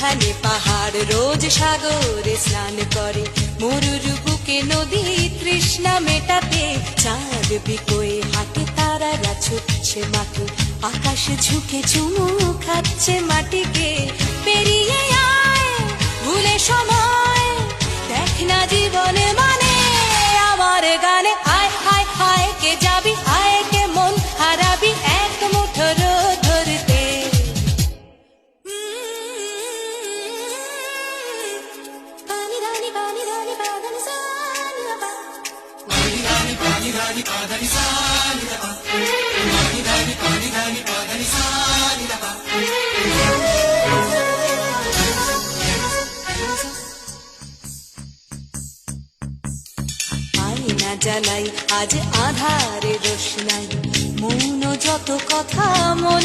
এখানে পাহাড় রোজ সাগরে স্নান করে, মরুর বুকে নদী তৃষ্ণা মেটাতে, চাঁদ বিকোয়ে হাটে তারারা ছুটছে মাঠে, আকাশ ঝুঁকে চুমু খাচ্ছে মাটিকে। পেরিয়ে আয় ভুলে সময়, দেখ না জীবনে মানে আমার গানে। আয় হায় হায় কে যাবি, আয় কে মন হারাবি এক মুঠো রোদ ধরতে। পানি রানি পানি রানি পানি সানি বাবা, পানি রানি পানি রানি পানি সানি বাবা, পানি রানি পানি রানি পানি সানি বাবা। আয়না জ্বালাই আজ আধারে রোশনাই, মৌন যত কথা মন